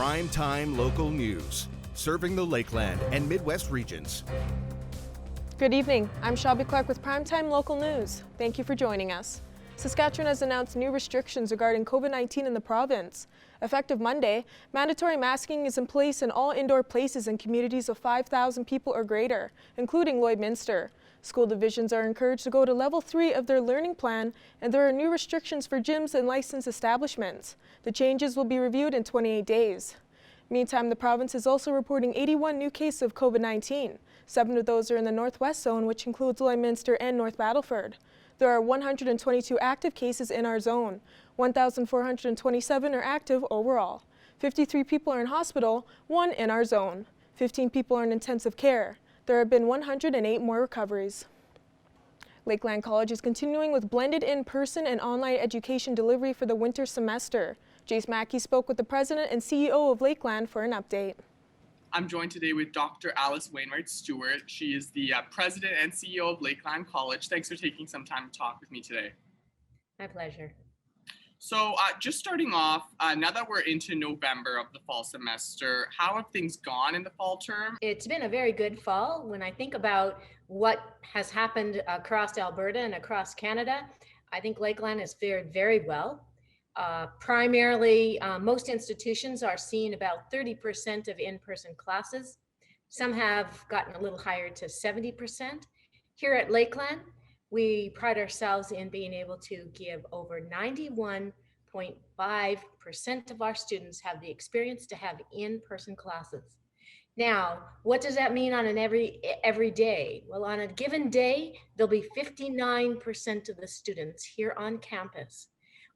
Primetime local news, serving the Lakeland and Midwest regions. Good evening. I'm Shelby Clark with Primetime Local News. Thank you for joining us. Saskatchewan has announced new restrictions regarding COVID-19 in the province. Effective Monday, mandatory masking is in place in all indoor places in communities of 5,000 people or greater, including Lloydminster. School divisions are encouraged to go to level 3 of their learning plan, and there are new restrictions for gyms and licensed establishments. The changes will be reviewed in 28 days. Meantime, the province is also reporting 81 new cases of COVID-19. 7 of those are in the Northwest Zone, which includes Lloydminster and North Battleford. There are 122 active cases in our zone. 1,427 are active overall. 53 people are in hospital, 1 in our zone. 15 people are in intensive care. There have been 108 more recoveries. Lakeland College is continuing with blended in-person and online education delivery for the winter semester. Jace Mackey spoke with the president and CEO of Lakeland for an update. I'm joined today with Dr. Alice Wainwright-Stewart. She is the president and CEO of Lakeland College. Thanks for taking some time to talk with me today. My pleasure. So just starting off, now that we're into November of the fall semester, how have things gone in the fall term? It's been a very good fall. When I think about what has happened across Alberta and across Canada, I think Lakeland has fared very well. Primarily, most institutions are seeing about 30% of in-person classes. Some have gotten a little higher to 70%. Here at Lakeland, we pride ourselves in being able to give over 91.5% of our students have the experience to have in-person classes. Now, what does that mean on an every day? Well, on a given day, there'll be 59% of the students here on campus.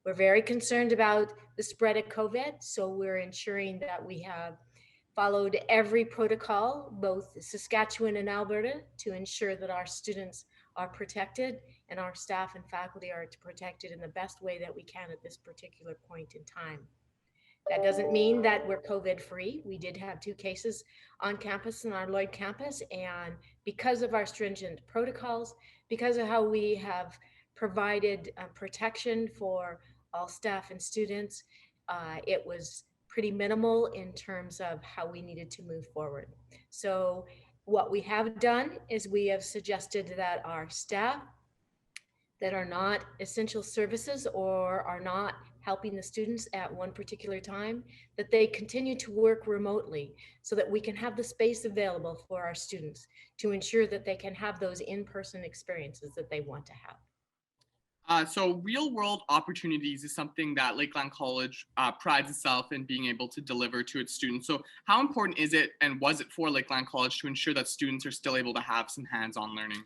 We're very concerned about the spread of COVID, so we're ensuring that we have followed every protocol, both Saskatchewan and Alberta, to ensure that our students are protected and our staff and faculty are protected in the best way that we can at this particular point in time. That doesn't mean that we're COVID free. We did have 2 cases on campus in our Lloyd campus, and because of our stringent protocols, because of how we have provided protection for all staff and students, it was pretty minimal in terms of how we needed to move forward. So what we have done is we have suggested that our staff that are not essential services or are not helping the students at one particular time, that they continue to work remotely so that we can have the space available for our students to ensure that they can have those in-person experiences that they want to have. So real world opportunities is something that Lakeland College prides itself in being able to deliver to its students. So how important is it and was it for Lakeland College to ensure that students are still able to have some hands-on learning?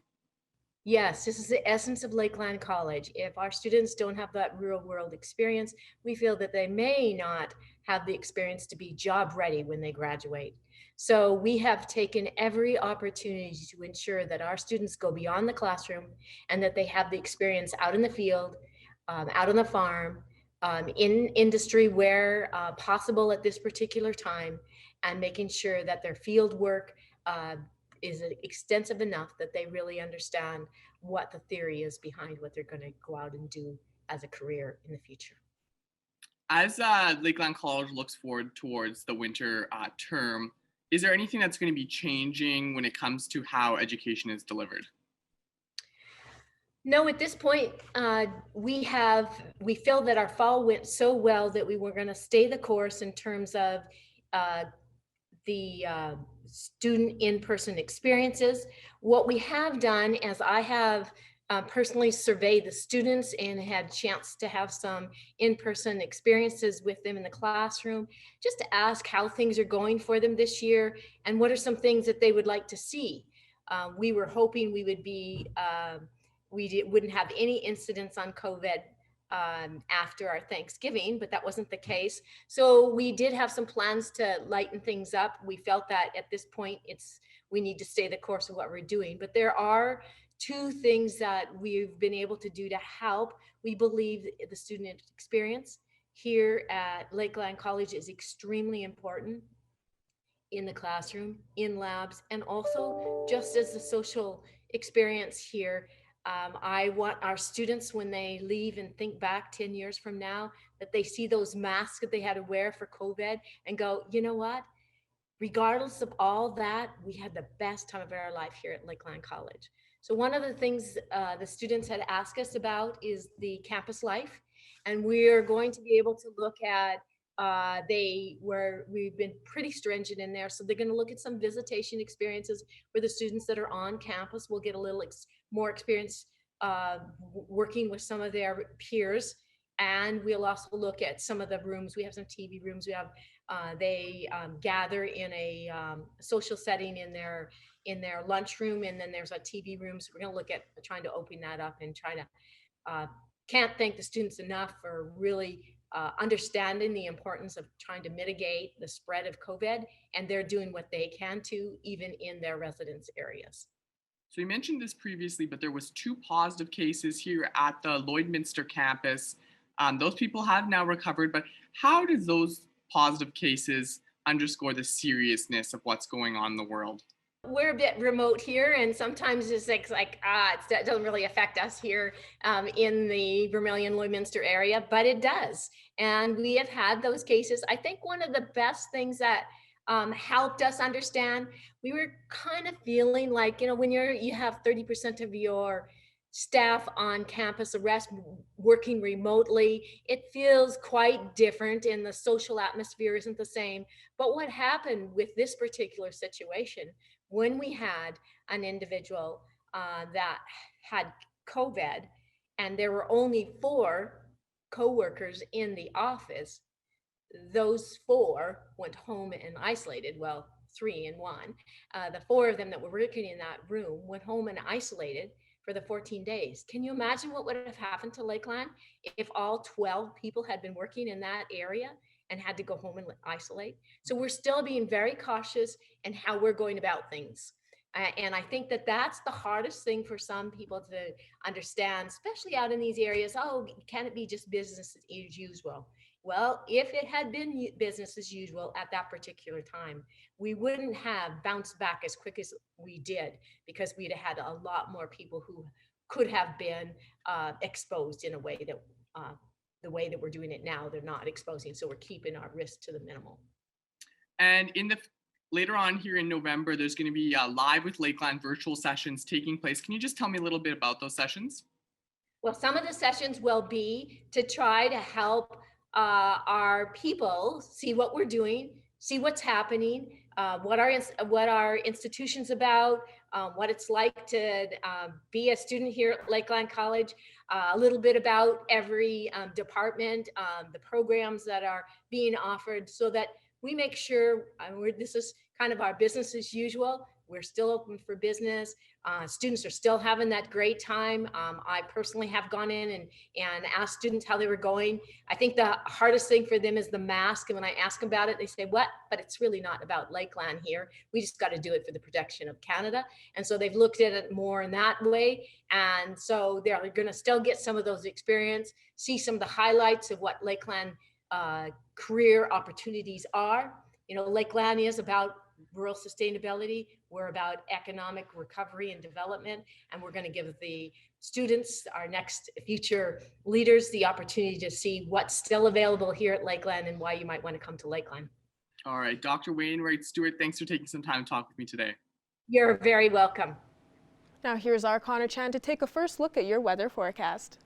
Yes, this is the essence of Lakeland College. If our students don't have that real world experience, we feel that they may not have the experience to be job ready when they graduate. So we have taken every opportunity to ensure that our students go beyond the classroom and that they have the experience out in the field, out on the farm, in industry where possible at this particular time, and making sure that their field work is extensive enough that they really understand what the theory is behind what they're going to go out and do as a career in the future. As Lakeland College looks forward towards the winter term, is there anything that's going to be changing when it comes to how education is delivered? No, at this point, we feel that our fall went so well that we were going to stay the course in terms of the student in-person experiences. What we have done, as I have personally surveyed the students and had chance to have some in-person experiences with them in the classroom, just to ask how things are going for them this year and what are some things that they would like to see. We were hoping we would be, wouldn't have any incidents on COVID after our Thanksgiving, but that wasn't the case. So we did have some plans to lighten things up. We felt that at this point, we need to stay the course of what we're doing, but there are 2 things that we've been able to do to help. We believe the student experience here at Lakeland College is extremely important in the classroom, in labs, and also just as the social experience here. I want our students, when they leave and think back 10 years from now, that they see those masks that they had to wear for COVID and go, you know what? Regardless of all that, we had the best time of our life here at Lakeland College. So one of the things the students had asked us about is the campus life. And we're going to be able to look at, we've been pretty stringent in there. So they're going to look at some visitation experiences where the students that are on campus will get a little more experience working with some of their peers. And we'll also look at some of the rooms. We have some TV rooms. We have they gather in a social setting in their lunchroom, and then there's a TV room. So we're going to look at trying to open that up and try to. Can't thank the students enough for really understanding the importance of trying to mitigate the spread of COVID, and they're doing what they can to, even in their residence areas. So you mentioned this previously, but there was 2 positive cases here at the Lloydminster campus. Those people have now recovered, but how does those positive cases underscore the seriousness of what's going on in the world? We're a bit remote here, and sometimes it's like it doesn't really affect us here in the Vermilion Lloydminster area, but it does. And we have had those cases. I think one of the best things that helped us understand, we were kind of feeling like, when you have 30% of your staff on campus, the rest working remotely, it feels quite different, and the social atmosphere isn't the same. But what happened with this particular situation, when we had an individual that had COVID, and there were only 4 coworkers in the office, those 4 went home and isolated. Well, 3 and 1. The 4 of them that were working in that room went home and isolated for the 14 days. Can you imagine what would have happened to Lakeland if all 12 people had been working in that area and had to go home and isolate? So we're still being very cautious in how we're going about things. And I think that that's the hardest thing for some people to understand, especially out in these areas. Oh, can it be just business as usual? Well, if it had been business as usual at that particular time, we wouldn't have bounced back as quick as we did, because we'd have had a lot more people who could have been exposed in a way that the way that we're doing it now, they're not exposing. So we're keeping our risk to the minimal. And later on here in November, there's going to be Live with Lakeland virtual sessions taking place. Can you just tell me a little bit about those sessions? Well, some of the sessions will be to try to help our people see what we're doing, see what's happening, what our institution's about, what it's like to be a student here at Lakeland College, a little bit about every department, the programs that are being offered, so that we make sure this is kind of our business as usual. We're still open for business. Students are still having that great time. I personally have gone in and asked students how they were going. I think the hardest thing for them is the mask. And when I ask them about it, they say, what? But it's really not about Lakeland here. We just got to do it for the protection of Canada. And so they've looked at it more in that way. And so they're going to still get some of those experience, see some of the highlights of what Lakeland career opportunities are. Lakeland is about rural sustainability. We're about economic recovery and development, and we're going to give the students, our next future leaders, the opportunity to see what's still available here at Lakeland and why you might want to come to Lakeland. All right, Dr. Wainwright Stewart, thanks for taking some time to talk with me today. You're very welcome. Now here's our Connor Chan to take a first look at your weather forecast.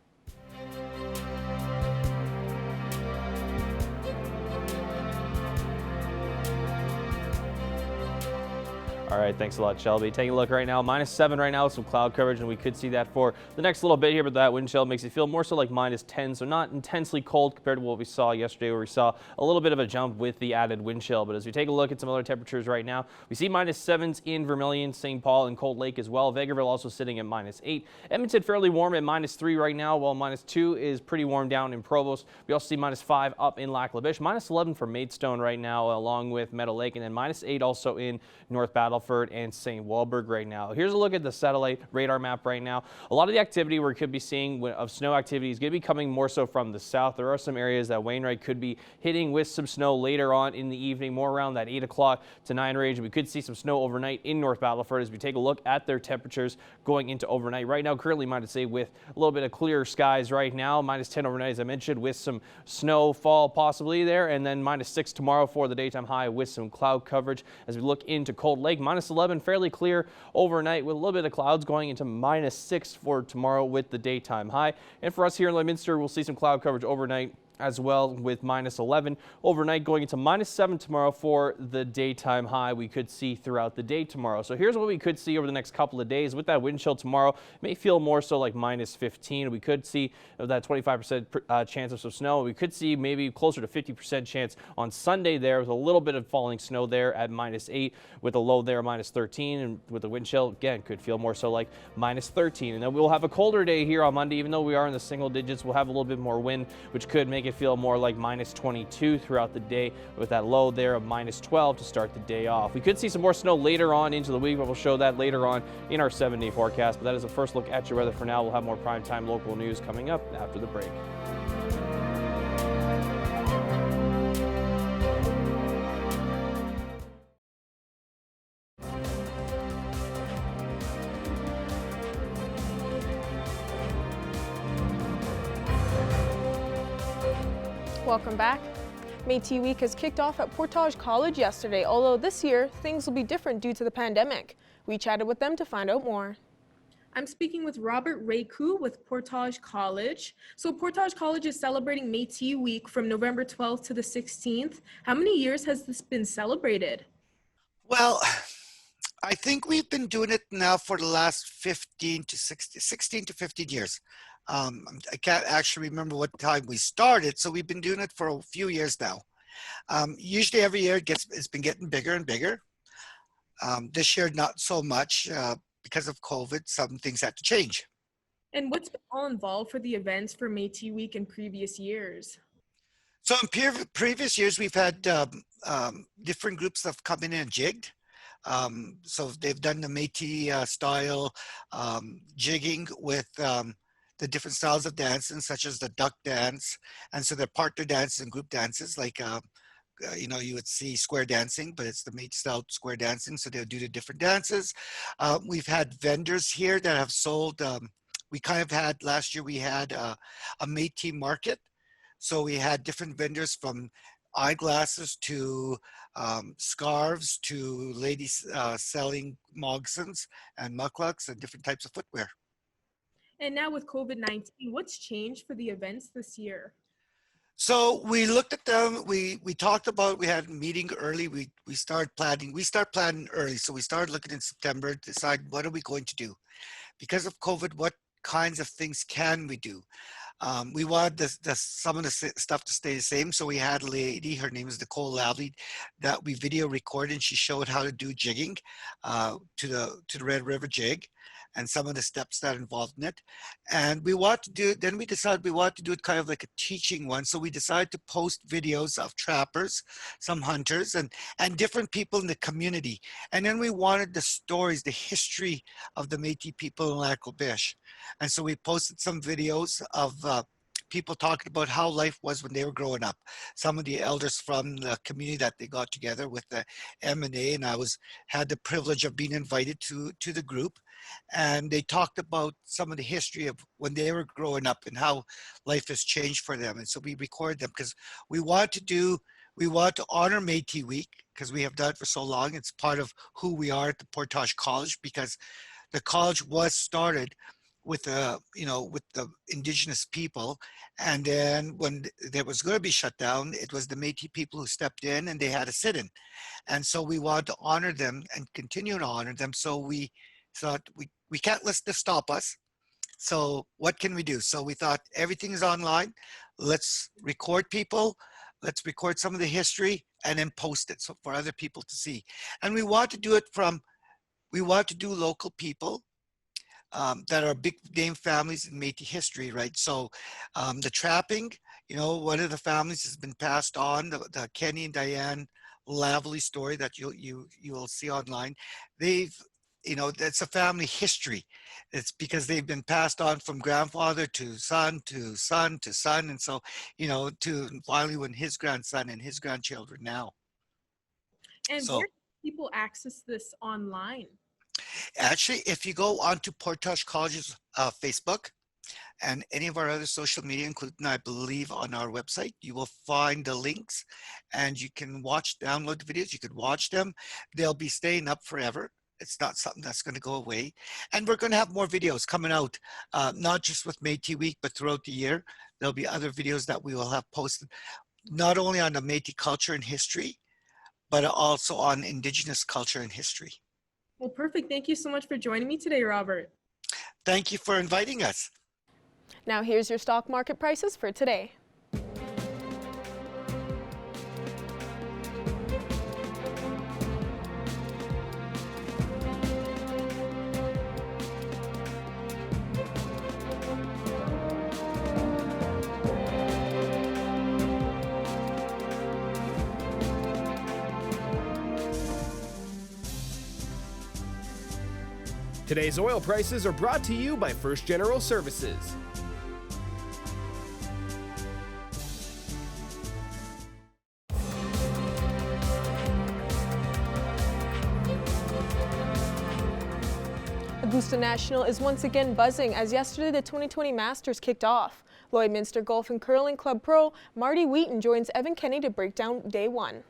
All right, thanks a lot, Shelby. Taking a look right now, -7 right now with some cloud coverage, and we could see that for the next little bit here, but that wind chill makes it feel more so like -10, so not intensely cold compared to what we saw yesterday, where we saw a little bit of a jump with the added wind chill. But as we take a look at some other temperatures right now, we see -7s in Vermilion, St. Paul, and Cold Lake as well. Vegreville also sitting at -8. Edmonton fairly warm at -3 right now, while -2 is pretty warm down in Provost. We also see -5 up in Lac La Biche, -11 for Maidstone right now, along with Meadow Lake, and then -8 also in North Battleford. Battleford and St. Walburg right now. Here's a look at the satellite radar map right now. A lot of the activity we could be seeing of snow activity is going to be coming more so from the south. There are some areas that Wainwright could be hitting with some snow later on in the evening, more around that 8 o'clock to 9 range. We could see some snow overnight in North Battleford as we take a look at their temperatures going into overnight. Right now, currently, -8 with a little bit of clearer skies right now. -10 overnight, as I mentioned, with some snowfall possibly there, and then -6 tomorrow for the daytime high with some cloud coverage. As we look into Cold Lake, -11, fairly clear overnight with a little bit of clouds going into -6 for tomorrow with the daytime high. And for us here in Lloydminster, we'll see some cloud coverage overnight as well with -11 overnight, going into -7 tomorrow for the daytime high we could see throughout the day tomorrow. So here's what we could see over the next couple of days. With that wind chill tomorrow, it may feel more so like -15. We could see that 25% chance of some snow. We could see maybe closer to 50% chance on Sunday there with a little bit of falling snow there at -8 with a low there -13, and with the wind chill again could feel more so like -13. And then we'll have a colder day here on Monday. Even though we are in the single digits, we'll have a little bit more wind, which could make it feel more like -22 throughout the day with that low there of -12 to start the day off. We could see some more snow later on into the week, but we'll show that later on in our 7-day forecast. But that is a first look at your weather for now. We'll have more primetime local news coming up after the break. Welcome back. Métis Week has kicked off at Portage College yesterday, although this year things will be different due to the pandemic. We chatted with them to find out more. I'm speaking with Robert Rayku with Portage College. So Portage College is celebrating Métis Week from November 12th to the 16th. How many years has this been celebrated? Well, I think we've been doing it now for the last 16 to 15 years. I can't actually remember what time we started, so we've been doing it for a few years now. Usually every year it's been getting bigger and bigger. This year, not so much because of COVID. Some things had to change. And what's been all involved for the events for Métis Week in previous years? So in previous years, we've had different groups that have come in and jigged. So they've done the Métis style jigging with the different styles of dancing, such as the duck dance. And so they're partner dances and group dances, like, you would see square dancing, but it's the Métis style square dancing. So they'll do the different dances. We've had vendors here that have sold, we kind of had, last year we had a Métis market. So we had different vendors from eyeglasses to scarves to ladies selling moccasins and mucklucks and different types of footwear. And now with COVID-19, what's changed for the events this year? So we looked at them, we talked about, we had a meeting early, we start planning early. So we started looking in September to decide what are we going to do? Because of COVID, what kinds of things can we do? We wanted some of the stuff to stay the same. So we had a lady, her name is Nicole Lavley, that we video recorded, and she showed how to do jigging to the Red River jig and some of the steps that are involved in it. And we want to do, then we decided we want to do it kind of like a teaching one. So we decided to post videos of trappers, some hunters, and different people in the community. And then we wanted the stories, the history of the Métis people in Lac-Biche. And so we posted some videos of people talking about how life was when they were growing up. Some of the elders from the community that they got together with the M&A, and I had the privilege of being invited to the group. And they talked about some of the history of when they were growing up and how life has changed for them. And so we recorded them because we want to honor Métis Week because we have done it for so long. It's part of who we are at the Portage College, because the college was started with the indigenous people. And then when there was going to be shut down, it was the Métis people who stepped in and they had a sit-in. And so we wanted to honor them and continue to honor them. So we thought we can't let this stop us. So what can we do? So we thought everything is online. Let's record people. Let's record some of the history and then post it so for other people to see. And we want to do local people that are big name families in Métis history, right? So the trapping, one of the families has been passed on, the Kenny and Diane lovely story that you will see online. They've, that's a family history. It's because they've been passed on from grandfather to son to son to son, and so to finally when his grandson and his grandchildren now. And So where can people access this online? actually, if you go onto Portage College's Facebook and any of our other social media, including, I believe, on our website, you will find the links and you can download the videos. You could watch them. They'll be staying up forever. It's not something that's going to go away. And we're going to have more videos coming out, not just with Métis Week, but throughout the year. There'll be other videos that we will have posted, not only on the Métis culture and history, but also on Indigenous culture and history. Well, perfect. Thank you so much for joining me today, Robert. Thank you for inviting us. Now here's your stock market prices for today. Today's oil prices are brought to you by First General Services. Augusta National is once again buzzing as yesterday the 2020 Masters kicked off. Lloydminster Golf and Curling Club Pro Marty Wheaton joins Evan Kenny to break down day one.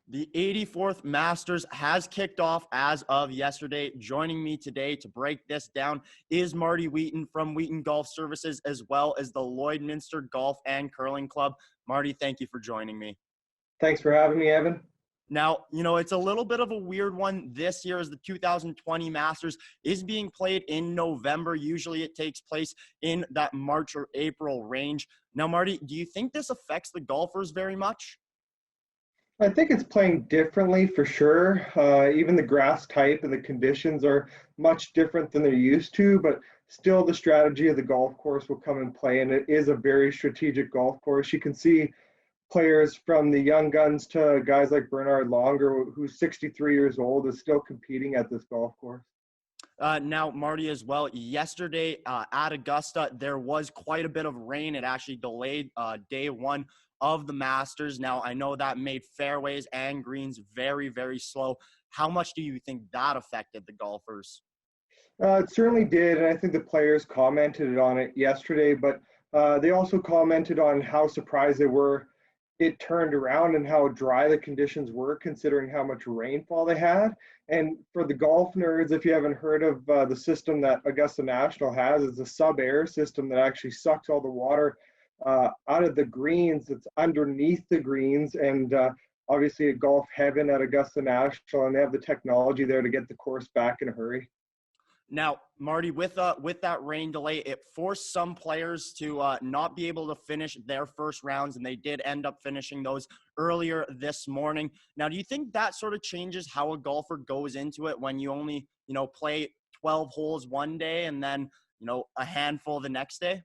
The 84th Masters has kicked off as of yesterday. Joining me today to break this down is Marty Wheaton from Wheaton Golf Services, as well as the Lloydminster Golf and Curling Club. Marty, thank you for joining me. Thanks for having me, Evan. Now, it's a little bit of a weird one this year as the 2020 Masters is being played in November. Usually it takes place in that March or April range. Now, Marty, do you think this affects the golfers very much? I think it's playing differently for sure. Even the grass type and the conditions are much different than they're used to, but still the strategy of the golf course will come in play, and it is a very strategic golf course. You can see players from the young guns to guys like Bernard Longer, who's 63 years old, is still competing at this golf course. Now, Marty, as well, yesterday at Augusta, there was quite a bit of rain. It actually delayed day one of the Masters. Now, I know that made fairways and greens very, very slow. How much do you think that affected the golfers? It certainly did, and I think the players commented on it yesterday, but they also commented on how surprised they were it turned around and how dry the conditions were considering how much rainfall they had. And for the golf nerds, if you haven't heard of the system that Augusta National has, it's a sub-air system that actually sucks all the water out of the greens. It's underneath the greens, and obviously a golf heaven at Augusta National, and they have the technology there to get the course back in a hurry. Now, Marty, with that rain delay, it forced some players to not be able to finish their first rounds, and they did end up finishing those earlier this morning. Now, do you think that sort of changes how a golfer goes into it when you only, play 12 holes one day and then, a handful the next day?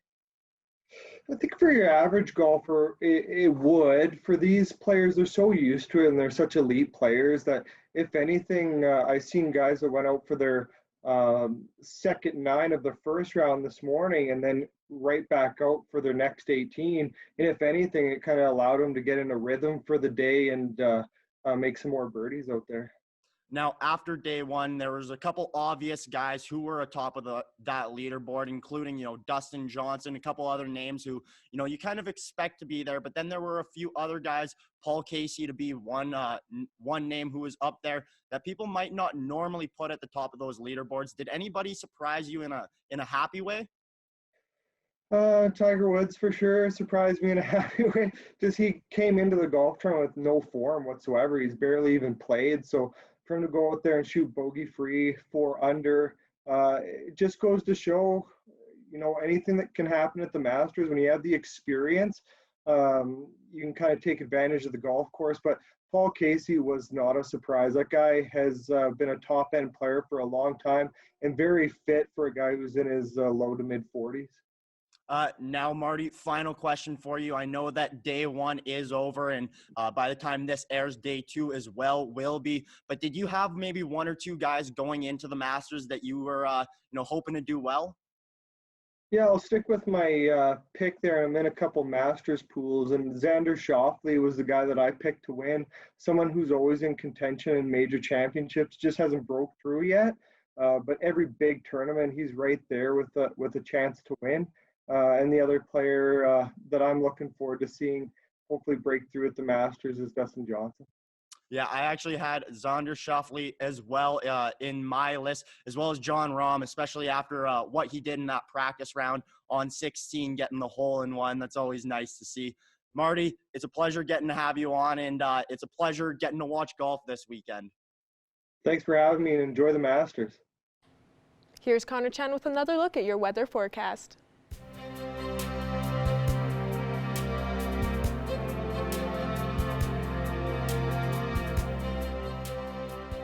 I think for your average golfer, it would. For these players, they're so used to it, and they're such elite players that, if anything, I've seen guys that went out for their second 9 of the first round this morning and then right back out for their next 18. And if anything, it kind of allowed them to get in a rhythm for the day and make some more birdies out there. Now, after day one, there was a couple obvious guys who were atop of that leaderboard, including, Dustin Johnson, a couple other names who, you kind of expect to be there. But then there were a few other guys, Paul Casey to be one name who was up there that people might not normally put at the top of those leaderboards. Did anybody surprise you in a happy way? Tiger Woods for sure surprised me in a happy way. Just he came into the golf tournament with no form whatsoever. He's barely even played. So for him to go out there and shoot bogey free, 4 under, it just goes to show, anything that can happen at the Masters when you have the experience, you can kind of take advantage of the golf course. But Paul Casey was not a surprise. That guy has been a top end player for a long time and very fit for a guy who's in his low to mid 40s. Now, Marty, final question for you. I know that day one is over, and by the time this airs, day two as well will be. But did you have maybe one or two guys going into the Masters that you were, hoping to do well? Yeah, I'll stick with my pick there. I'm in a couple Masters pools, and Xander Schauffele was the guy that I picked to win. Someone who's always in contention in major championships, just hasn't broke through yet. But every big tournament, he's right there with a chance to win. And the other player that I'm looking forward to seeing hopefully break through at the Masters is Dustin Johnson. Yeah, I actually had Xander Schauffele as well in my list, as well as John Rahm, especially after what he did in that practice round on 16, getting the hole-in-one. That's always nice to see. Marty, it's a pleasure getting to have you on, and it's a pleasure getting to watch golf this weekend. Thanks for having me, and enjoy the Masters. Here's Connor Chan with another look at your weather forecast.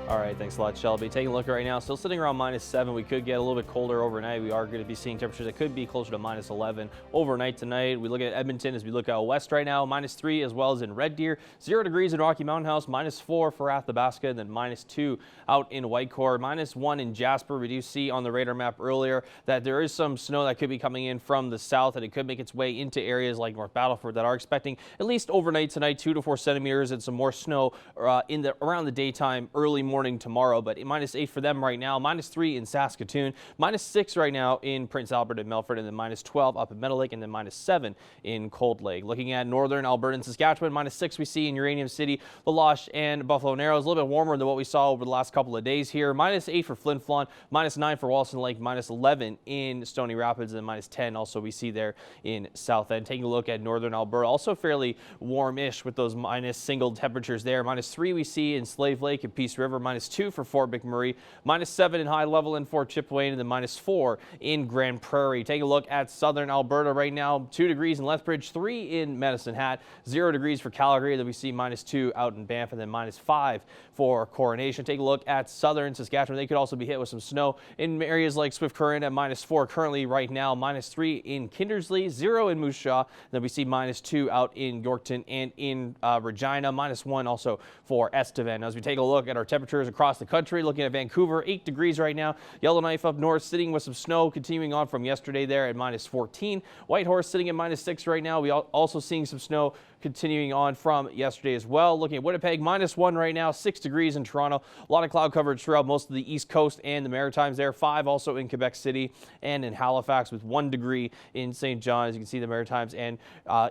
All right, thanks a lot, Shelby. Taking a look right now, still sitting around -7. We could get a little bit colder overnight. We are going to be seeing temperatures that could be closer to -11 overnight tonight. We look at Edmonton as we look out west right now, -3, as well as in Red Deer, 0 degrees in Rocky Mountain House, -4 for Athabasca, and then -2 out in Whitecourt, -1 in Jasper. We do see on the radar map earlier that there is some snow that could be coming in from the south, and it could make its way into areas like North Battleford that are expecting at least overnight tonight 2 to 4 centimeters and some more snow around the daytime, early morning tomorrow, but -8 for them right now, -3 in Saskatoon, -6 right now in Prince Albert and Melfort, and then -12 up in Meadow Lake, and then -7 in Cold Lake. Looking at northern Alberta and Saskatchewan, -6 we see in Uranium City, La Loche, and Buffalo Narrows, a little bit warmer than what we saw over the last couple of days here. -8 for Flin Flon, -9 for Walson Lake, -11 in Stony Rapids, and -10 also we see there in South End. Taking a look at northern Alberta, also fairly warmish with those single temperatures there. -3 we see in Slave Lake and Peace River, -2 for Fort McMurray, -7 in High Level in Fort Chipewyan, and then -4 in Grand Prairie. Take a look at southern Alberta right now, 2 degrees in Lethbridge, 3 in Medicine Hat, 0 degrees for Calgary. Then we see -2 out in Banff, and then -5 for Coronation. Take a look at southern Saskatchewan. They could also be hit with some snow in areas like Swift Current at -4 currently right now, -3 in Kindersley, 0 in Moose Jaw. Then we see -2 out in Yorkton and in Regina, -1 also for Estevan. As we take a look at our temperatures across the country, looking at Vancouver, 8 degrees right now. Yellowknife up north sitting with some snow continuing on from yesterday there at -14. Whitehorse sitting at -6 right now. We also seeing some snow continuing on from yesterday as well. Looking at Winnipeg, -1 right now, 6 degrees in Toronto. A lot of cloud coverage throughout most of the East Coast and the Maritimes there. 5 also in Quebec City and in Halifax, with 1 degree in St. John. As you can see, the Maritimes and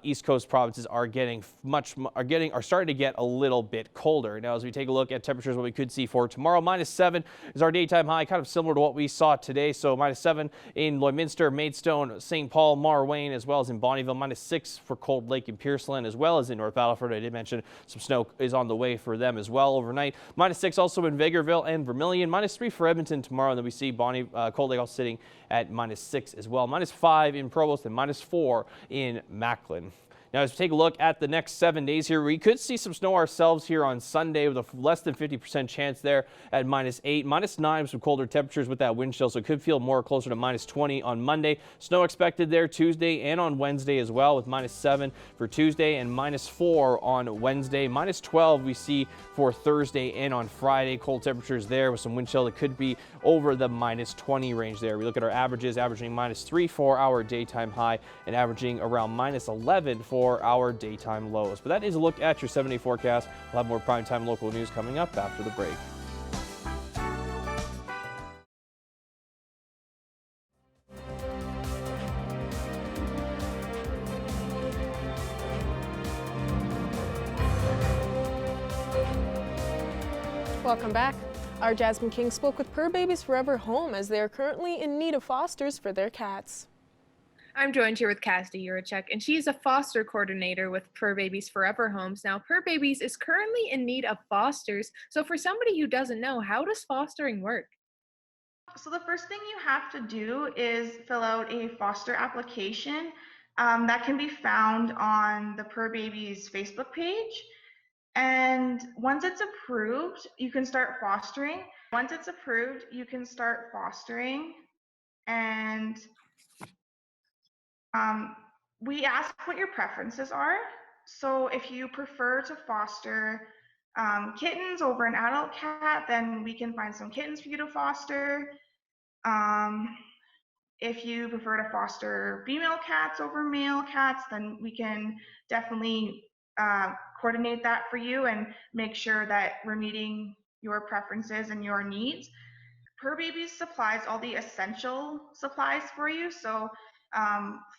East Coast provinces are starting to get a little bit colder. Now, as we take a look at temperatures, what we could see for tomorrow, -7 is our daytime high, kind of similar to what we saw today. So -7 in Lloydminster, Maidstone, St. Paul, Marwayne, as well as in Bonnyville. -6 for Cold Lake and Pierceland, as well as in North Battleford. I did mention some snow is on the way for them as well overnight. -6 also in Vegreville and Vermilion. -3 for Edmonton tomorrow. And then we see Cold Lake also sitting at -6 as well. -5 in Provost and -4 in Macklin. Now, as we take a look at the next 7 days here, we could see some snow ourselves here on Sunday with a less than 50% chance there at -8, -9 with some colder temperatures with that wind chill, so it could feel more closer to -20 on Monday. Snow expected there Tuesday and on Wednesday as well, with -7 for Tuesday and -4 on Wednesday. -12 we see for Thursday and on Friday. Cold temperatures there with some wind chill that could be over the -20 range there. We look at our averages, averaging -3 for our daytime high and averaging around -11 for our daytime lows. But that is a look at your 7-day forecast. We'll have more primetime local news coming up after the break. Welcome back. Our Jasmine King spoke with Purr Babies Forever Home as they are currently in need of fosters for their cats. I'm joined here with Cassidy Urachek, and she's a foster coordinator with Purr Babies Forever Homes. Now, Purr Babies is currently in need of fosters. So for somebody who doesn't know, how does fostering work? So the first thing you have to do is fill out a foster application that can be found on the Purr Babies Facebook page. And once it's approved, you can start fostering. Once it's approved, you can start fostering. And Um, we ask what your preferences are. So if you prefer to foster kittens over an adult cat, then we can find some kittens for you to foster. Um, if you prefer to foster female cats over male cats, then we can definitely coordinate that for you and make sure that we're meeting your preferences and your needs. Purr Babies supplies all the essential supplies for you. So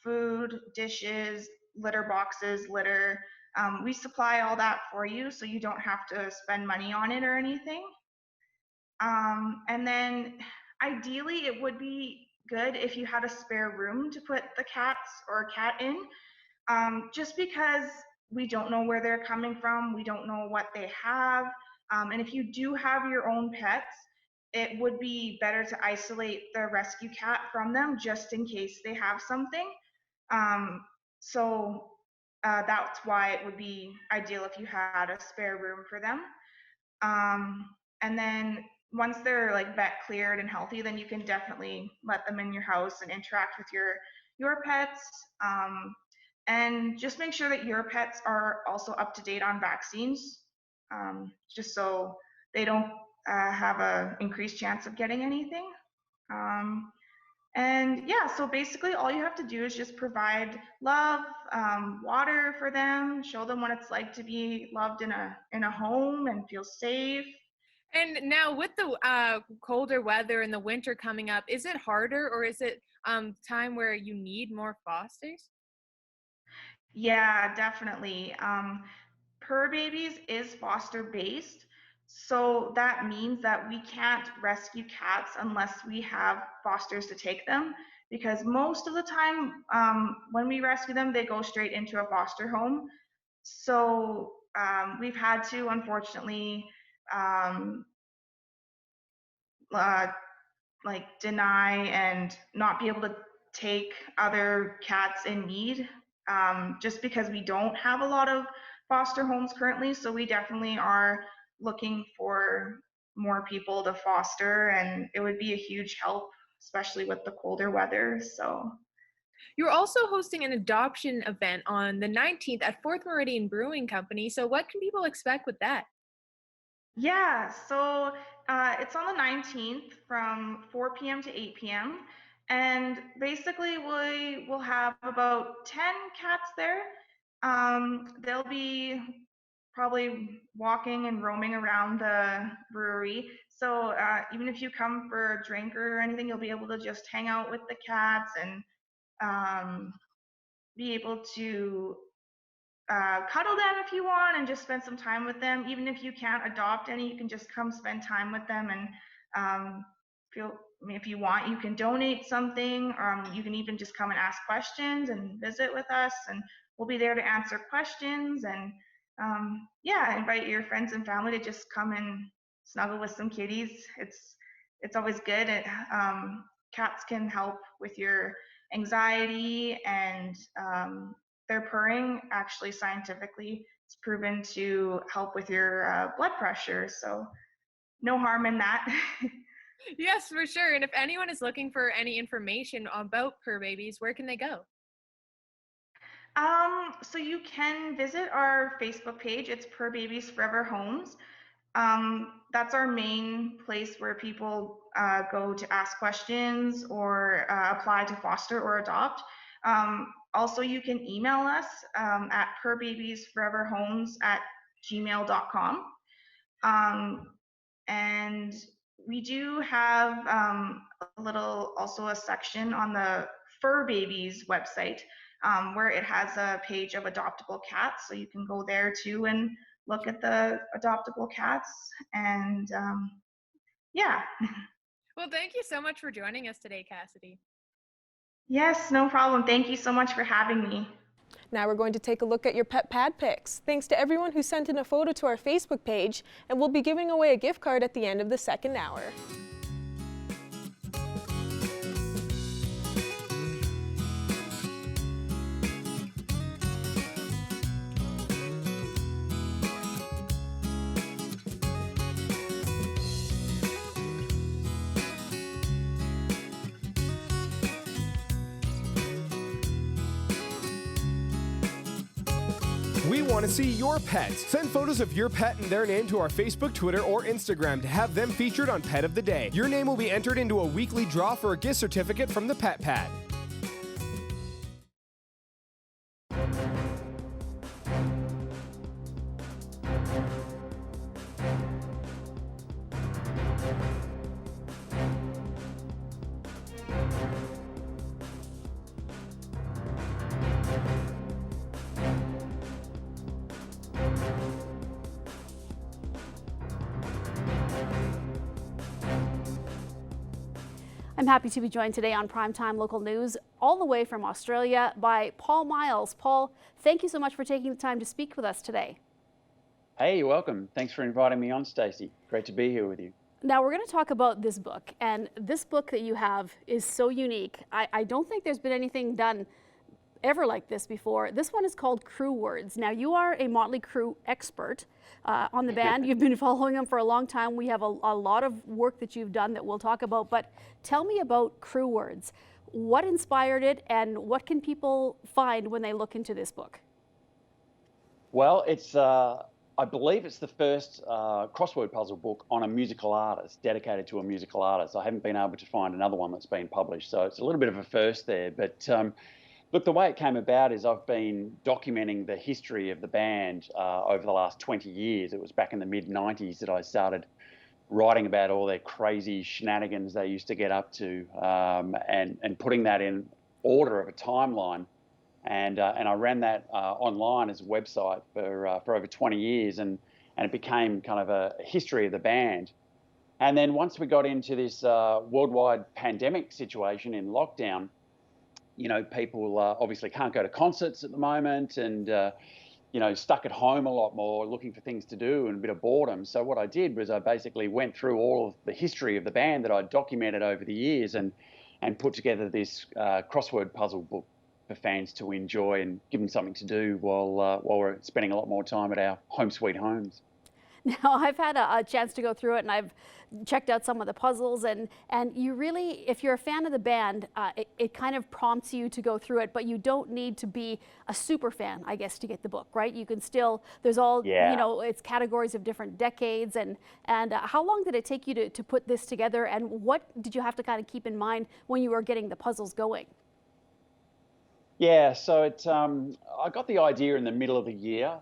food, dishes, litter boxes, litter. We supply all that for you so you don't have to spend money on it or anything. And then ideally it would be good if you had a spare room to put the cats or a cat in, just because we don't know where they're coming from, we don't know what they have. And if you do have your own pets, it would be better to isolate the rescue cat from them just in case they have something. So that's why it would be ideal if you had a spare room for them. And then once they're like vet cleared and healthy, then you can definitely let them in your house and interact with your pets. And just make sure that your pets are also up to date on vaccines, just so they don't have an increased chance of getting anything. And yeah, so basically all you have to do is just provide love, water for them, show them what it's like to be loved in a home and feel safe. And now with the colder weather and the winter coming up, is it harder, or is it time where you need more fosters? Yeah, definitely. Purr Babies is foster based, so that means that we can't rescue cats unless we have fosters to take them, because most of the time when we rescue them, they go straight into a foster home. So we've had to, unfortunately, um, uh, like deny and not be able to take other cats in need, just because we don't have a lot of foster homes currently. So we definitely are looking for more people to foster, and it would be a huge help, especially with the colder weather. So You're also hosting an adoption event on the 19th at Fourth Meridian Brewing Company. So what can people expect with that? yeah, so it's on the 19th from 4 p.m. to 8 p.m. And basically, we will have about 10 cats there. They'll be probably walking and roaming around the brewery. So even if you come for a drink or anything, you'll be able to just hang out with the cats and um, be able to cuddle them if you want and just spend some time with them. Even if you can't adopt any, you can just come spend time with them and feel. I mean, if you want, you can donate something. You can even just come and ask questions and visit with us, and we'll be there to answer questions. And yeah, invite your friends and family to just come and snuggle with some kitties. It's always good. Cats can help with your anxiety, and their purring actually scientifically is proven to help with your blood pressure. So no harm in that. Yes, for sure. And if anyone is looking for any information about Purr Babies, where can they go? So you can visit our Facebook page. It's Purr Babies Forever Homes. That's our main place where people go to ask questions or apply to foster or adopt. Also, you can email us at purrbabiesforeverhomes@gmail.com. And we do have also a section on the Fur Babies website where it has a page of adoptable cats. So you can go there too and look at the adoptable cats. And yeah. Well, thank you so much for joining us today, Cassidy. Yes, no problem. Thank you so much for having me. Now we're going to take a look at your pet pad pics. Thanks to everyone who sent in a photo to our Facebook page, and we'll be giving away a gift card at the end of the second hour. We want to see your pets. Send photos of your pet and their name to our Facebook, Twitter, or Instagram to have them featured on Pet of the Day. Your name will be entered into a weekly draw for a gift certificate from the Pet Pad. I'm happy to be joined today on Primetime Local News, all the way from Australia, by Paul Miles. Paul, thank you so much for taking the time to speak with us today. Hey, you're welcome. Thanks for inviting me on, Stacey. Great to be here with you. Now, we're going to talk about this book, and this book that you have is so unique. I don't think there's been anything done ever like this before. This one is called Crew Words. Now, you are a Motley Crue expert on the band. You've been following them for a long time. We have a lot of work that you've done that we'll talk about, but tell me about Crew Words. What inspired it, and what can people find when they look into this book? Well, it's I believe it's the first crossword puzzle book on a musical artist, dedicated to a musical artist. I haven't been able to find another one that's been published, so it's a little bit of a first there. But look, the way it came about is I've been documenting the history of the band over the last 20 years. It was back in the mid-90s that I started writing about all their crazy shenanigans they used to get up to, and putting that in order of a timeline. And I ran that online as a website for over 20 years, and it became kind of a history of the band. And then once we got into this worldwide pandemic situation in lockdown, you know, people obviously can't go to concerts at the moment, and you know, stuck at home a lot more, looking for things to do and a bit of boredom. So what I did was I basically went through all of the history of the band that I'd documented over the years, and put together this crossword puzzle book for fans to enjoy and give them something to do while we're spending a lot more time at our home sweet homes. Now, I've had a chance to go through it, and I've checked out some of the puzzles, and you really, if you're a fan of the band, it kind of prompts you to go through it, but you don't need to be a super fan, I guess, to get the book, right? You can still, there's all, you know, it's categories of different decades, and how long did it take you to put this together, and what did you have to kind of keep in mind when you were getting the puzzles going? Yeah, so I got the idea in the middle of the year,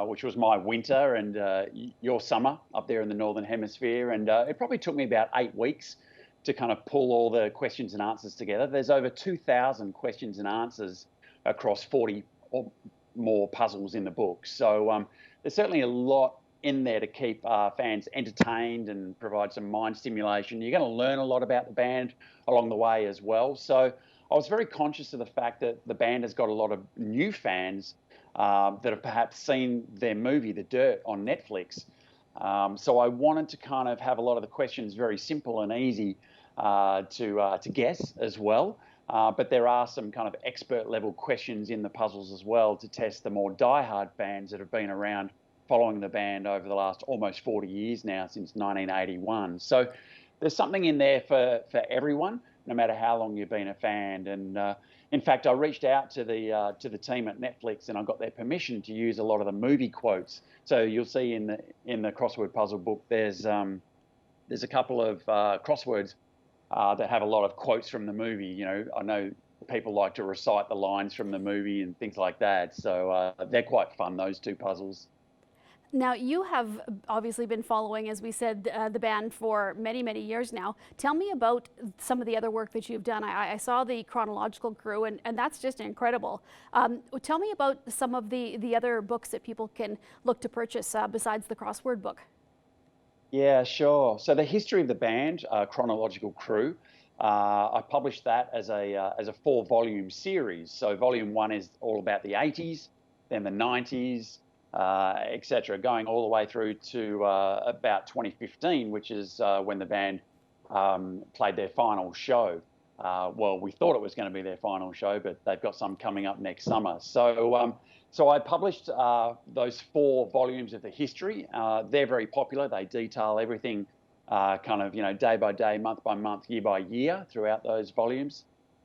which was my winter and your summer up there in the Northern Hemisphere. And it probably took me about 8 weeks to kind of pull all the questions and answers together. There's over 2,000 questions and answers across 40 or more puzzles in the book. So there's certainly a lot in there to keep fans entertained and provide some mind stimulation. You're going to learn a lot about the band along the way as well. So I was very conscious of the fact that the band has got a lot of new fans that have perhaps seen their movie, The Dirt, on Netflix. So I wanted to kind of have a lot of the questions very simple and easy to guess as well. But there are some kind of expert level questions in the puzzles as well to test the more diehard fans that have been around following the band over the last almost 40 years now, since 1981. So there's something in there for everyone, no matter how long you've been a fan. And in fact, I reached out to the team at Netflix, and I got their permission to use a lot of the movie quotes. So you'll see in the crossword puzzle book, there's a couple of crosswords that have a lot of quotes from the movie. You know, I know people like to recite the lines from the movie and things like that. So they're quite fun, those two puzzles. Now, you have obviously been following, as we said, the band for many, many years now. Tell me about some of the other work that you've done. I saw the chronological crew, and that's just incredible. Tell me about some of the other books that people can look to purchase besides the crossword book. Yeah, sure. So the history of the band, chronological crew, I published that as a 4-volume series. So volume 1 is all about the 80s, then the 90s, etc., going all the way through to about 2015, which is when the band played their final show. Well, we thought it was going to be their final show, but they've got some coming up next summer. So I published those 4 volumes of the history. They're very popular. They detail everything kind of, you know, day by day, month by month, year by year throughout those volumes.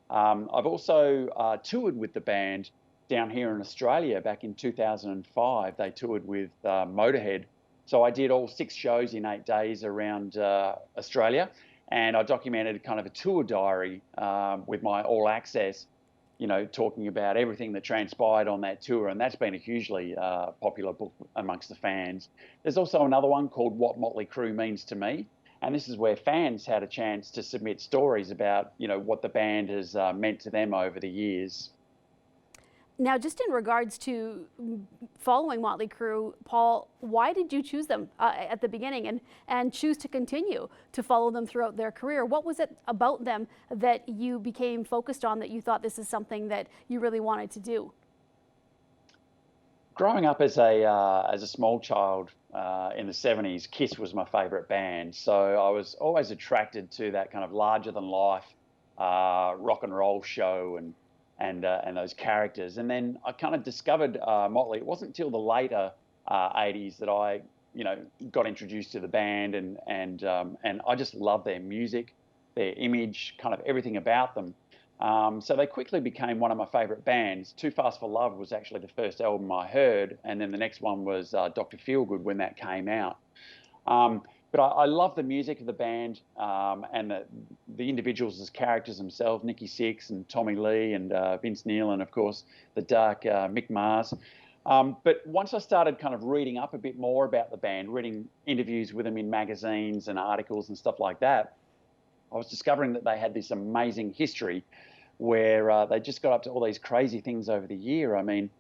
I've also toured with the band down here in Australia back in 2005. They toured with Motorhead. So I did all 6 shows in 8 days around Australia, and I documented kind of a tour diary with my All Access, you know, talking about everything that transpired on that tour, and that's been a hugely popular book amongst the fans. There's also another one called What Motley Crue Means to Me, and this is where fans had a chance to submit stories about, you know, what the band has meant to them over the years. Now, just in regards to following Motley Crue, Paul, why did you choose them at the beginning and choose to continue to follow them throughout their career? What was it about them that you became focused on, that you thought this is something that you really wanted to do? Growing up as a small child in the 70s, Kiss was my favourite band. So I was always attracted to that kind of larger than life rock and roll show and those characters. And then I kind of discovered Motley. It wasn't until the later 80s that I, you know, got introduced to the band, and I just love their music, their image, kind of everything about them. So they quickly became one of my favourite bands. Too Fast for Love was actually the first album I heard, and then the next one was Dr. Feelgood when that came out. But I love the music of the band and the individuals as characters themselves, Nikki Sixx and Tommy Lee and Vince Neil, and of course the dark Mick Mars. But once I started kind of reading up a bit more about the band, reading interviews with them in magazines and articles and stuff like that, I was discovering that they had this amazing history where they just got up to all these crazy things over the year. I mean,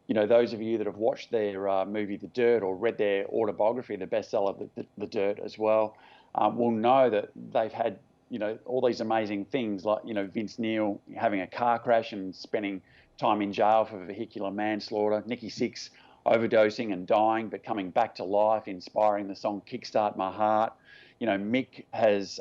you know, those of you that have watched their movie The Dirt or read their autobiography, the bestseller The Dirt as well, will know that they've had, you know, all these amazing things like, you know, Vince Neil having a car crash and spending time in jail for vehicular manslaughter, Nikki Sixx overdosing and dying but coming back to life, inspiring the song Kickstart My Heart. You know, Mick has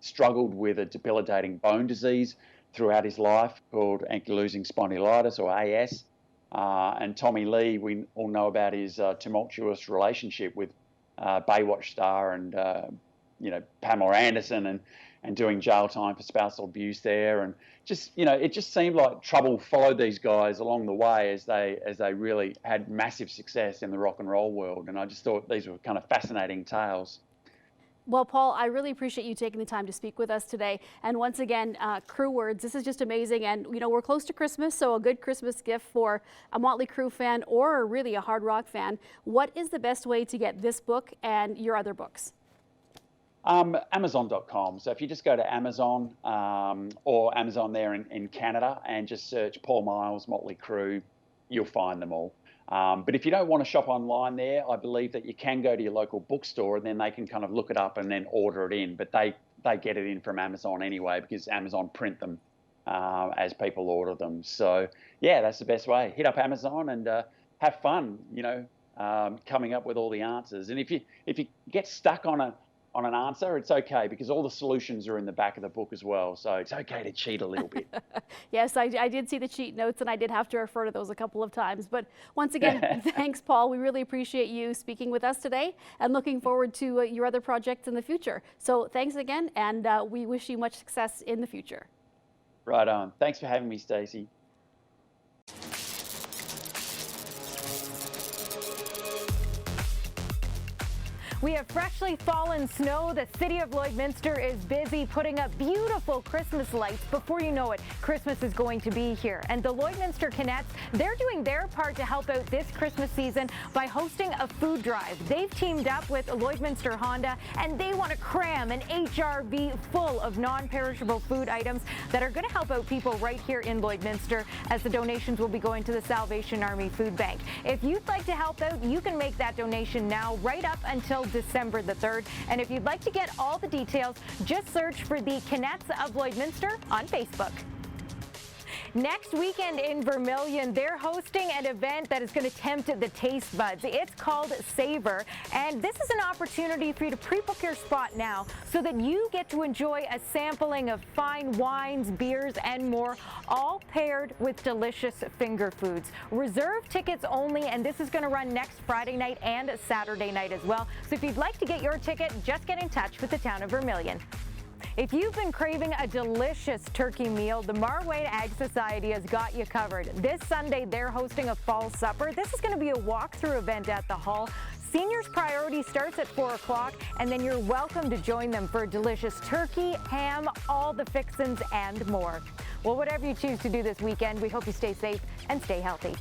struggled with a debilitating bone disease throughout his life called ankylosing spondylitis, or AS. And Tommy Lee, we all know about his tumultuous relationship with Baywatch star and, you know, Pamela Anderson, and doing jail time for spousal abuse there. And just, you know, it just seemed like trouble followed these guys along the way as they really had massive success in the rock and roll world. And I just thought these were kind of fascinating tales. Well, Paul, I really appreciate you taking the time to speak with us today. And once again, Crue Words, this is just amazing. And, you know, we're close to Christmas, so a good Christmas gift for a Motley Crue fan or really a hard rock fan. What is the best way to get this book and your other books? Amazon.com. So if you just go to Amazon or Amazon there in Canada and just search Paul Miles, Motley Crue, you'll find them all. But if you don't want to shop online there, I believe that you can go to your local bookstore and then they can kind of look it up and then order it in. But they get it in from Amazon anyway because Amazon print them as people order them. So, yeah, that's the best way. Hit up Amazon and have fun, you know, coming up with all the answers. And if you get stuck on an answer, it's okay because all the solutions are in the back of the book as well. So it's okay to cheat a little bit. Yes, I did see the cheat notes and I did have to refer to those a couple of times. But once again, thanks, Paul. We really appreciate you speaking with us today and looking forward to your other projects in the future. So thanks again, and we wish you much success in the future. Right on. Thanks for having me, Stacey. We have freshly fallen snow. The city of Lloydminster is busy putting up beautiful Christmas lights. Before you know it, Christmas is going to be here. And the Lloydminster Canettes, they're doing their part to help out this Christmas season by hosting a food drive. They've teamed up with Lloydminster Honda, and they want to cram an HRV full of non-perishable food items that are going to help out people right here in Lloydminster, as the donations will be going to the Salvation Army Food Bank. If you'd like to help out, you can make that donation now right up until December the 3rd. And if you'd like to get all the details, just search for the Canettes of Lloydminster on Facebook. Next weekend in Vermilion, they're hosting an event that is going to tempt the taste buds. It's called Savor, and this is an opportunity for you to pre-book your spot now so that you get to enjoy a sampling of fine wines, beers, and more, all paired with delicious finger foods. Reserve tickets only, and this is going to run next Friday night and Saturday night as well. So if you'd like to get your ticket, just get in touch with the town of Vermilion. If you've been craving a delicious turkey meal, the Marway Ag Society has got you covered. This Sunday, they're hosting a fall supper. This is going to be a walkthrough event at the hall. Seniors priority starts at 4 o'clock, and then you're welcome to join them for delicious turkey, ham, all the fixins, and more. Well, whatever you choose to do this weekend, we hope you stay safe and stay healthy.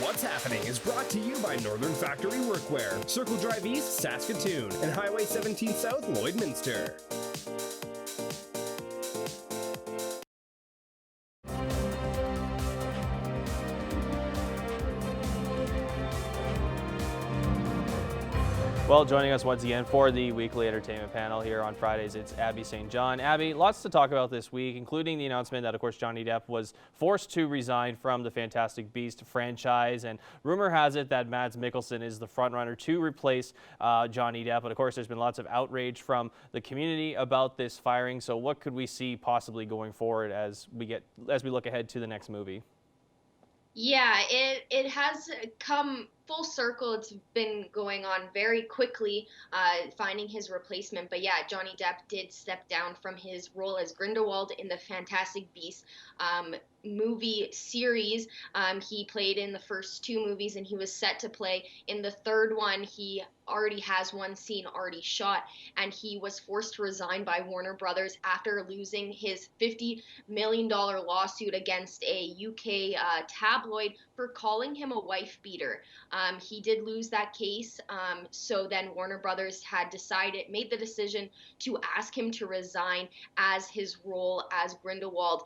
What's Happening is brought to you by Northern Factory Workwear, Circle Drive East, Saskatoon, and Highway 17 South, Lloydminster. Well, joining us once again for the weekly entertainment panel here on Fridays, it's Abby St. John. Abby, lots to talk about this week, including the announcement that, of course, Johnny Depp was forced to resign from the Fantastic Beasts franchise. And rumor has it that Mads Mikkelsen is the frontrunner to replace Johnny Depp. But, of course, there's been lots of outrage from the community about this firing. So what could we see possibly going forward as we look ahead to the next movie? Yeah, it has come full circle. It's been going on very quickly, finding his replacement. But yeah, Johnny Depp did step down from his role as Grindelwald in the Fantastic Beasts movie series. He played in the first 2 movies, and he was set to play in the third one. He already has one scene already shot, and he was forced to resign by Warner Brothers after losing his $50 million lawsuit against a UK tabloid for calling him a wife beater. He did lose that case, so then Warner Brothers had made the decision to ask him to resign as his role as Grindelwald,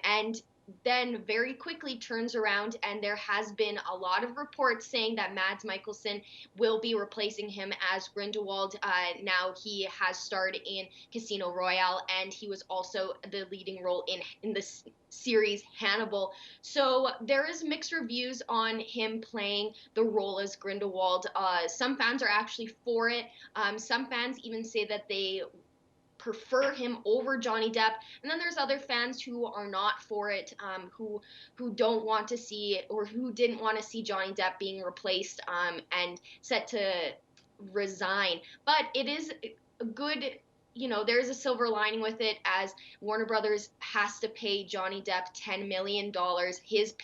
and then very quickly turns around, and there has been a lot of reports saying that Mads Mikkelsen will be replacing him as Grindelwald. Now he has starred in Casino Royale, and he was also the leading role in the series Hannibal. So there is mixed reviews on him playing the role as Grindelwald. Some fans are actually for it. Some fans even say that they prefer him over Johnny Depp, and then there's other fans who are not for it, who don't want to see, or who didn't want to see Johnny Depp being replaced and set to resign. But it is a good, there's a silver lining with it, as Warner Brothers has to pay Johnny Depp $10 million, his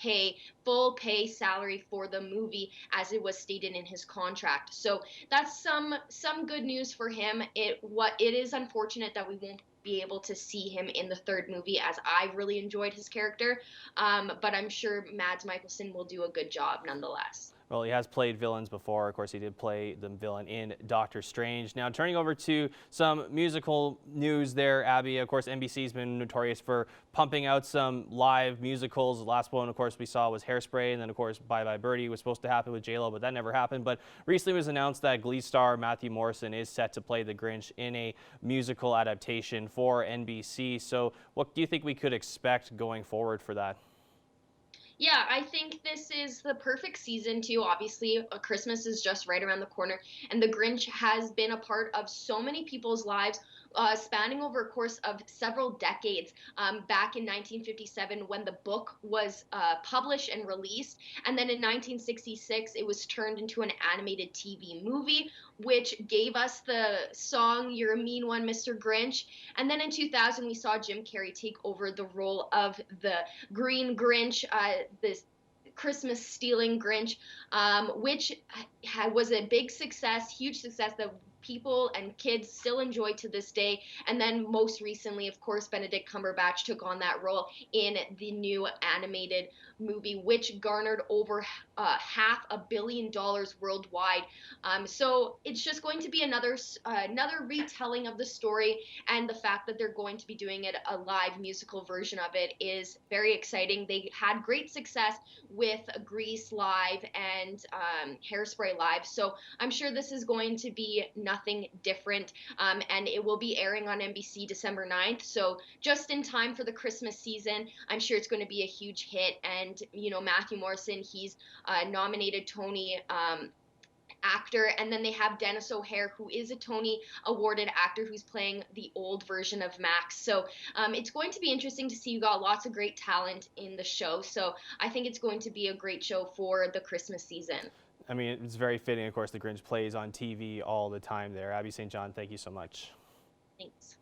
full pay salary for the movie, as it was stated in his contract. So that's some good news for him. It is unfortunate that we won't be able to see him in the third movie, as I really enjoyed his character, but I'm sure Mads Mikkelsen will do a good job nonetheless. Well, he has played villains before. Of course, he did play the villain in Doctor Strange. Now, turning over to some musical news there, Abby. Of course, NBC's been notorious for pumping out some live musicals. The last one, of course, we saw was Hairspray, and then, of course, Bye Bye Birdie was supposed to happen with J-Lo, but that never happened. But recently it was announced that Glee star Matthew Morrison is set to play the Grinch in a musical adaptation for NBC. So what do you think we could expect going forward for that? Yeah, I think this is the perfect season too. Obviously, Christmas is just right around the corner, and the Grinch has been a part of so many people's lives, spanning over a course of several decades. Back in 1957, when the book was published and released, and then in 1966, it was turned into an animated TV movie, which gave us the song "You're a Mean One, Mr. Grinch." And then in 2000, we saw Jim Carrey take over the role of the Green Grinch, this Christmas stealing Grinch, which was a big success, huge success that people and kids still enjoy to this day. And then most recently, of course, Benedict Cumberbatch took on that role in the new animated movie, which garnered over $500 million worldwide. So it's just going to be another retelling of the story, and the fact that they're going to be doing it a live musical version of it is very exciting. They had great success with Grease live and Hairspray live, so I'm sure this is going to be nothing different, and it will be airing on NBC December 9th, so just in time for the Christmas season. I'm sure it's going to be a huge hit, and Matthew Morrison, he's nominated Tony actor. And then they have Dennis O'Hare, who is a Tony awarded actor who's playing the old version of Max. So it's going to be interesting to see. You got lots of great talent in the show. So I think it's going to be a great show for the Christmas season. I mean, it's very fitting, of course, the Grinch plays on TV all the time there. Abby St. John, thank you so much. Thanks.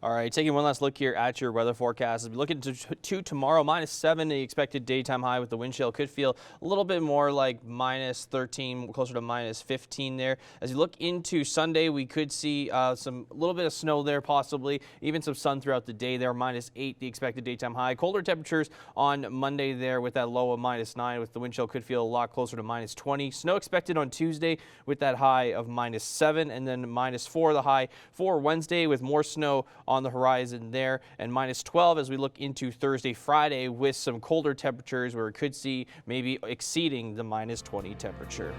All right, taking one last look here at your weather forecast. As we look into tomorrow, -7, the expected daytime high with the wind chill could feel a little bit more like -13, closer to -15 there. As you look into Sunday, we could see a little bit of snow there possibly, even some sun throughout the day there, -8, the expected daytime high. Colder temperatures on Monday there with that low of -9, with the wind chill could feel a lot closer to -20. Snow expected on Tuesday with that high of -7, and then -4 the high for Wednesday with more snow on the horizon there, and -12 as we look into Thursday, Friday with some colder temperatures where we could see maybe exceeding the -20 temperature.